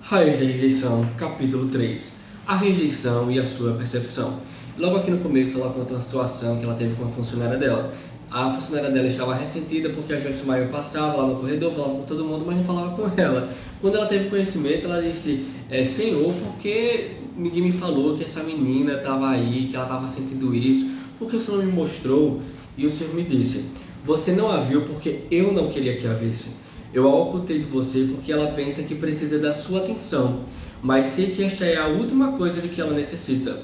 Raiz da rejeição, capítulo 3. A rejeição e a sua percepção. Logo aqui no começo ela conta uma situação que ela teve com uma funcionária dela. A funcionária dela estava ressentida porque a Joyce Meyer passava lá no corredor, falava com todo mundo, mas não falava com ela. Quando ela teve conhecimento, ela disse: Senhor, por que ninguém me falou que essa menina estava aí, que ela estava sentindo isso? Por que o Senhor me mostrou? E o Senhor me disse: você não a viu porque eu não queria que a visse. Eu a ocultei de você porque ela pensa que precisa da sua atenção, mas sei que esta é a última coisa de que ela necessita.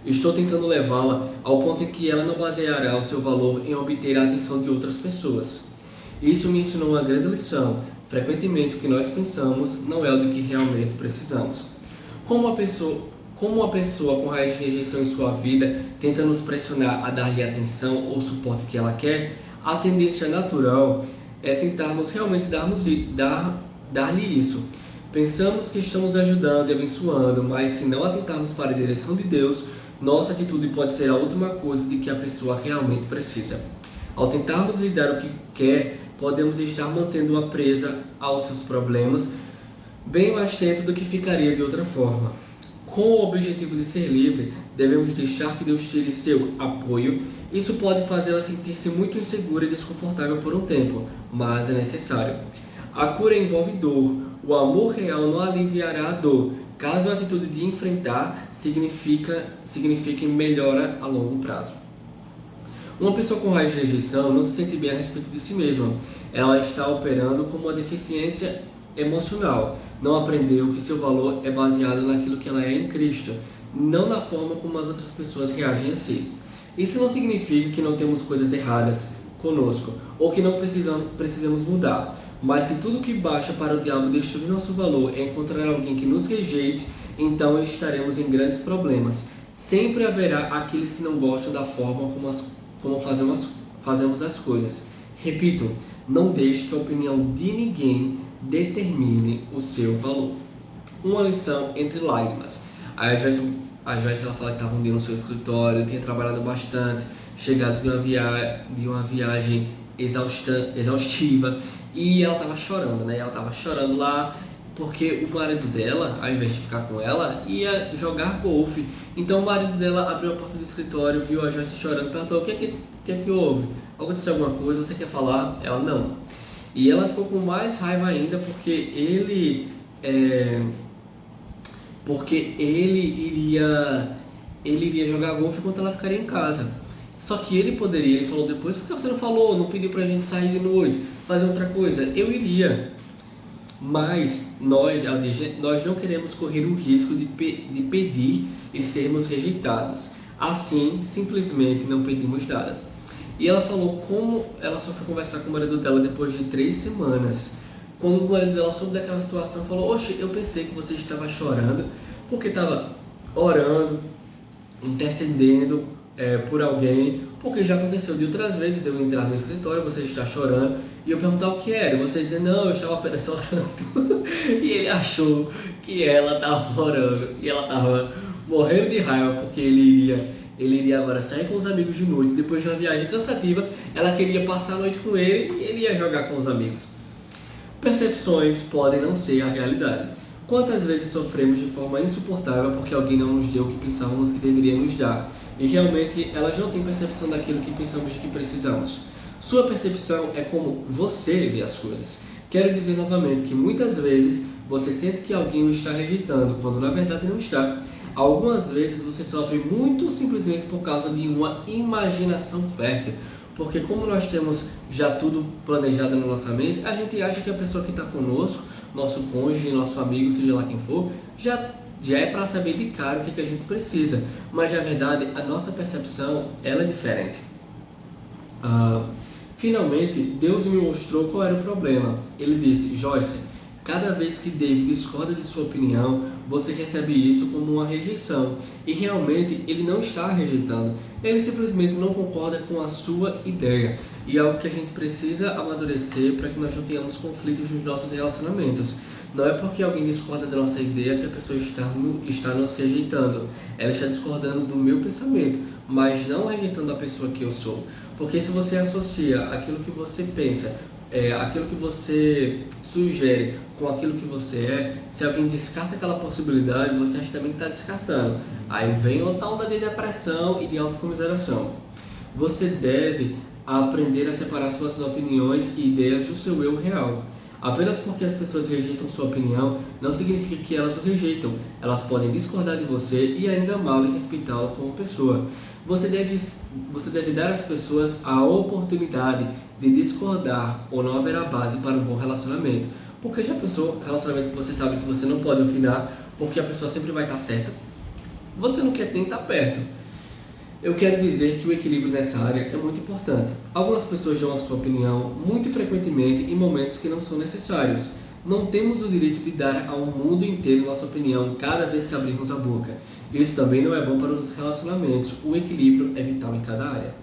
Estou tentando levá-la ao ponto em que ela não baseará o seu valor em obter a atenção de outras pessoas. Isso me ensinou uma grande lição. Frequentemente o que nós pensamos não é o de que realmente precisamos. Como uma pessoa com raiz de rejeição em sua vida tenta nos pressionar a dar-lhe a atenção ou suporte que ela quer, a tendência natural é tentarmos realmente dar-lhe isso. Pensamos que estamos ajudando e abençoando, mas se não atentarmos para a direção de Deus, nossa atitude pode ser a última coisa de que a pessoa realmente precisa. Ao tentarmos lhe dar o que quer, podemos estar mantendo-a presa aos seus problemas bem mais tempo do que ficaria de outra forma. Com o objetivo de ser livre, devemos deixar que Deus tire seu apoio. Isso pode fazê-la sentir-se muito insegura e desconfortável por um tempo, mas é necessário. A cura envolve dor. O amor real não aliviará a dor, caso a atitude de enfrentar signifique melhora a longo prazo. Uma pessoa com raiz de rejeição não se sente bem a respeito de si mesma. Ela está operando como uma deficiência emocional. Não aprendeu que seu valor é baseado naquilo que ela é em Cristo, não na forma como as outras pessoas reagem a si. Isso não significa que não temos coisas erradas conosco, ou que não precisamos mudar. Mas se tudo que baixa para o diabo destruir nosso valor é encontrar alguém que nos rejeite, então estaremos em grandes problemas. Sempre haverá aqueles que não gostam da forma como fazemos as coisas. Repito, não deixe que a opinião de ninguém determine o seu valor. Uma lição entre lágrimas. A Joyce ela fala que estava um dia no seu escritório, tinha trabalhado bastante, chegado de uma viagem exaustiva, e ela estava chorando, né? Ela estava chorando lá porque o marido dela, ao invés de ficar com ela, ia jogar golfe. Então o marido dela abriu a porta do escritório, viu a Joyce chorando, perguntou: o que é que houve? Aconteceu alguma coisa? Você quer falar? Ela: não. E ela ficou com mais raiva ainda porque ele iria jogar golfe enquanto ela ficaria em casa. Só que ele falou depois: por que você não falou, não pediu pra gente sair de noite, fazer outra coisa? Eu iria. Mas nós não queremos correr o risco de pedir e sermos rejeitados. Assim, simplesmente não pedimos nada. E ela falou como ela só foi conversar com o marido dela depois de 3 semanas. Quando o marido dela soube daquela situação, falou: oxe, eu pensei que você estava chorando porque estava orando, intercedendo por alguém, porque já aconteceu de outras vezes eu entrar no escritório, você está chorando, e eu perguntar o que era, e você dizer: não, eu estava apenas orando. E ele achou que ela estava orando, e ela estava morrendo de raiva porque ele iria agora sair com os amigos de noite, depois de uma viagem cansativa, ela queria passar a noite com ele e ele ia jogar com os amigos. Percepções podem não ser a realidade. Quantas vezes sofremos de forma insuportável porque alguém não nos deu o que pensávamos que deveria nos dar, e realmente elas não têm percepção daquilo que pensamos de que precisamos. Sua percepção é como você vê as coisas. Quero dizer novamente que muitas vezes você sente que alguém o está rejeitando, quando na verdade não está. Algumas vezes você sofre muito simplesmente por causa de uma imaginação fértil, porque como nós temos já tudo planejado na nossa mente, a gente acha que a pessoa que está conosco, nosso cônjuge, nosso amigo, seja lá quem for, já é para saber de cara o que a gente precisa, mas na verdade a nossa percepção ela é diferente. Finalmente, Deus me mostrou qual era o problema. Ele disse: Joyce, cada vez que David discorda de sua opinião, você recebe isso como uma rejeição. E realmente ele não está rejeitando, ele simplesmente não concorda com a sua ideia. E é algo que a gente precisa amadurecer para que nós não tenhamos conflitos nos nossos relacionamentos. Não é porque alguém discorda da nossa ideia que a pessoa está nos rejeitando. Ela está discordando do meu pensamento, mas não rejeitando a pessoa que eu sou. Porque se você associa aquilo que você pensa aquilo que você sugere com aquilo que você é, se alguém descarta aquela possibilidade, você acha também que está descartando. Aí vem outra onda de depressão e de autocomiseração. Você deve aprender a separar suas opiniões e ideias do seu eu real. Apenas porque as pessoas rejeitam sua opinião, não significa que elas o rejeitam. Elas podem discordar de você e ainda amá-lo e respeitá-lo como pessoa. Você deve dar às pessoas a oportunidade de discordar ou não haverá base para um bom relacionamento. Porque já pensou, relacionamento que você sabe que você não pode opinar porque a pessoa sempre vai estar certa? Você não quer nem estar perto. Eu quero dizer que o equilíbrio nessa área é muito importante. Algumas pessoas dão a sua opinião muito frequentemente em momentos que não são necessários. Não temos o direito de dar ao mundo inteiro nossa opinião cada vez que abrirmos a boca. Isso também não é bom para os relacionamentos. O equilíbrio é vital em cada área.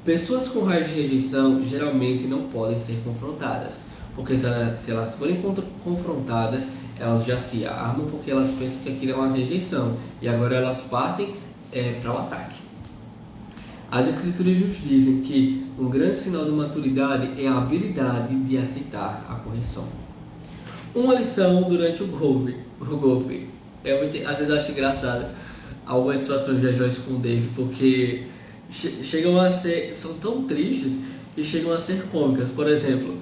Pessoas com raiz de rejeição geralmente não podem ser confrontadas, porque se elas forem confrontadas, elas já se armam porque elas pensam que aquilo é uma rejeição e agora elas partem para o ataque. As escrituras nos dizem que um grande sinal de maturidade é a habilidade de aceitar a correção. Uma lição durante o golfe. Às vezes eu acho engraçado algumas situações de Joyce com o Dave, porque chegam a ser, são tão tristes que chegam a ser cômicas. Por exemplo,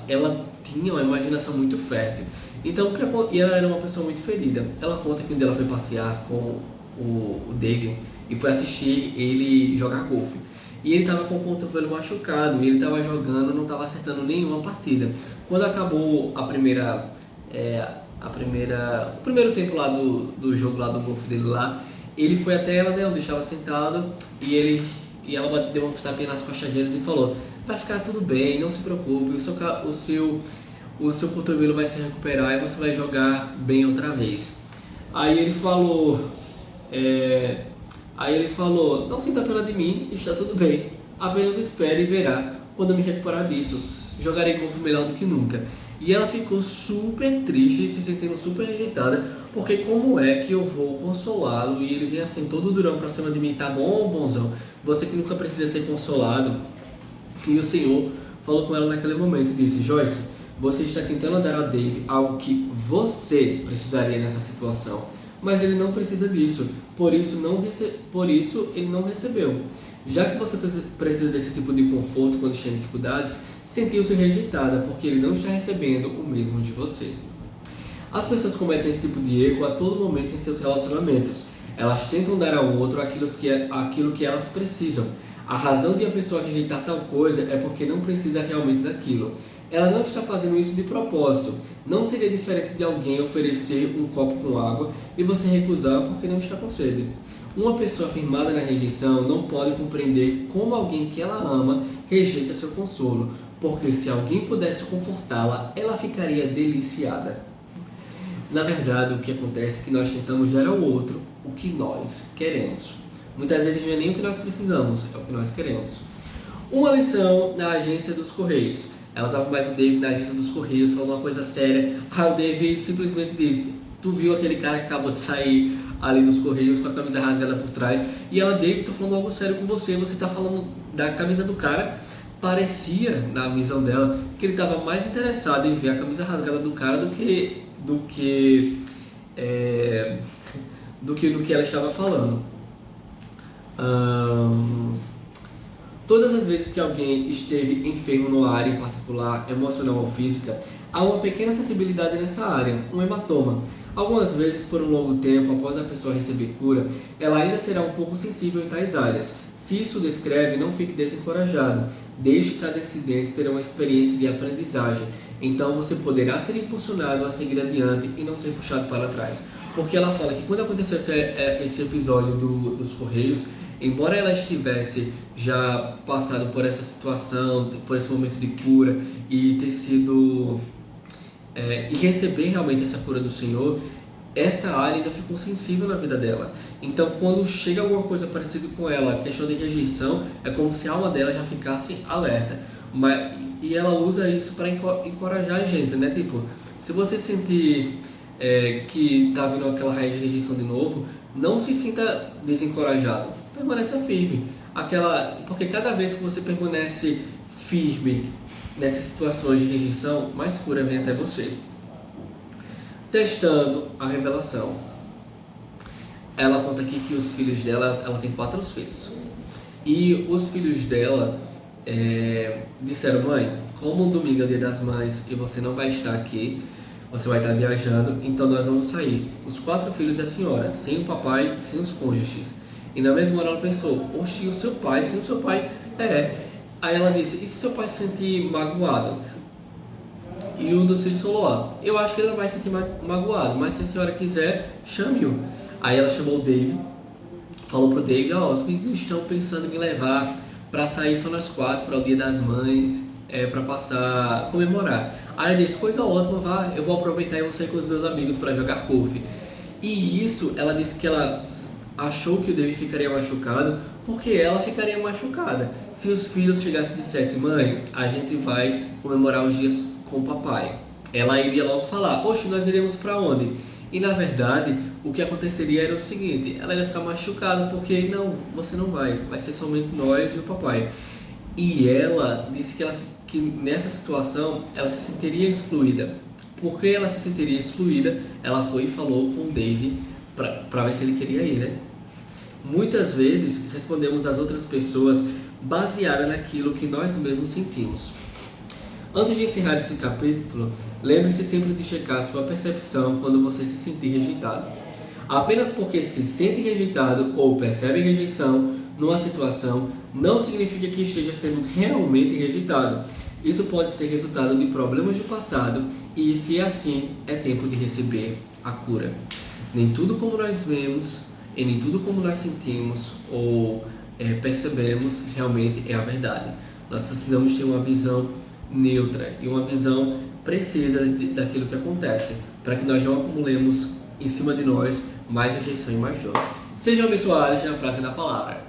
ela tinha uma imaginação muito fértil. Então, e ela era uma pessoa muito ferida. Ela conta que um dia ela foi passear com o David e foi assistir ele jogar golfe. E ele estava com o cotovelo machucado, e ele estava jogando, não estava acertando nenhuma partida. Quando acabou o primeiro tempo lá do jogo lá do golfe dele lá, ele foi até ela, né, onde estava sentado, e ela deu uma tapinha nas costas deles e falou: vai ficar tudo bem, não se preocupe, o seu cotovelo vai se recuperar e você vai jogar bem outra vez. Aí ele falou, não sinta pena de mim, está tudo bem, apenas espere e verá quando eu me recuperar disso, jogarei golfe melhor do que nunca. E ela ficou super triste, se sentindo super rejeitada, porque como é que eu vou consolá-lo e ele vem assim todo durão pra cima de mim, tá bom, bonzão, você que nunca precisa ser consolado. E o Senhor falou com ela naquele momento e disse: Joyce, você está tentando dar a Dave algo que você precisaria nessa situação, mas ele não precisa disso, por isso ele não recebeu. Já que você precisa desse tipo de conforto quando está em dificuldades, sentiu-se rejeitada porque ele não está recebendo o mesmo de você. As pessoas cometem esse tipo de erro a todo momento em seus relacionamentos. Elas tentam dar ao outro aquilo que elas precisam. A razão de a pessoa rejeitar tal coisa é porque não precisa realmente daquilo. Ela não está fazendo isso de propósito. Não seria diferente de alguém oferecer um copo com água e você recusar porque não está com sede. Uma pessoa firmada na rejeição não pode compreender como alguém que ela ama rejeita seu consolo, porque se alguém pudesse confortá-la, ela ficaria deliciada. Na verdade, o que acontece é que nós tentamos dar ao outro o que nós queremos. Muitas vezes não é nem o que nós precisamos, é o que nós queremos. Uma lição na agência dos Correios. Ela estava mais o David na agência dos Correios, falando uma coisa séria. Aí o David simplesmente disse: tu viu aquele cara que acabou de sair ali dos Correios com a camisa rasgada por trás? E ela: David, tô falando algo sério com você tá falando da camisa do cara. Parecia, na visão dela, que ele estava mais interessado em ver a camisa rasgada do cara do que no que ela estava falando. Todas as vezes que alguém esteve enfermo numa área em particular, emocional ou física, há uma pequena sensibilidade nessa área, um hematoma. Algumas vezes, por um longo tempo após a pessoa receber cura, ela ainda será um pouco sensível em tais áreas. Se isso descreve, não fique desencorajado. Deixe que cada incidente ter uma experiência de aprendizagem. Então você poderá ser impulsionado a seguir adiante e não ser puxado para trás. Porque ela fala que quando aconteceu esse episódio dos Correios, embora ela estivesse já passado por essa situação, por esse momento de cura e ter sido e receber realmente essa cura do Senhor, essa área ainda ficou sensível na vida dela. Então, quando chega alguma coisa parecida com ela, a questão de rejeição, é como se a alma dela já ficasse alerta. E ela usa isso para encorajar a gente, né? Tipo, se você sentir que tá vindo aquela raiz de rejeição de novo, não se sinta desencorajado. Permaneça firme. Porque cada vez que você permanece firme nessas situações de rejeição, mais cura vem até você. Testando a revelação. Ela conta aqui que os filhos dela, ela tem 4 filhos. E os filhos dela disseram: mãe, como domingo é o dia das mães e você não vai estar aqui, você vai estar viajando, então nós vamos sair. Os 4 filhos da senhora, sem o papai, sem os cônjuges. E na mesma hora ela pensou: oxe, e o seu pai? Sem o seu pai? Aí ela disse: e se seu pai se sentir magoado? E um dos filhos falou: ó, eu acho que ele não vai se sentir magoado, mas se a senhora quiser, chame-o. Aí ela chamou o Dave, falou pro Dave: ó, os meninos estão pensando em me levar para sair só nós 4 para o Dia das Mães, para passar, comemorar. Aí ela disse: coisa ótima, vá, eu vou aproveitar e vou sair com os meus amigos para jogar golfe. E isso, ela disse que ela achou que o Dave ficaria machucado, porque ela ficaria machucada. Se os filhos chegassem e dissessem: mãe, a gente vai comemorar os dias com o papai, ela iria logo falar: oxe, nós iremos para onde? E na verdade, o que aconteceria era o seguinte: ela ia ficar machucada, porque não, você não vai ser somente nós e o papai. E ela disse que nessa situação ela se sentiria excluída. Porque ela se sentiria excluída, ela foi e falou com o Dave para ver se ele queria ir, né? Muitas vezes respondemos às outras pessoas baseada naquilo que nós mesmos sentimos. Antes de encerrar esse capítulo, lembre-se sempre de checar sua percepção quando você se sentir rejeitado. Apenas porque se sente rejeitado ou percebe rejeição numa situação, não significa que esteja sendo realmente rejeitado. Isso pode ser resultado de problemas do passado e, se é assim, é tempo de receber a cura. Nem tudo como nós vemos e nem tudo como nós sentimos ou percebemos realmente é a verdade. Nós precisamos ter uma visão neutra e uma visão precisa daquilo que acontece, para que nós não acumulemos em cima de nós mais rejeição e mais dor. Sejam abençoados na prática da palavra.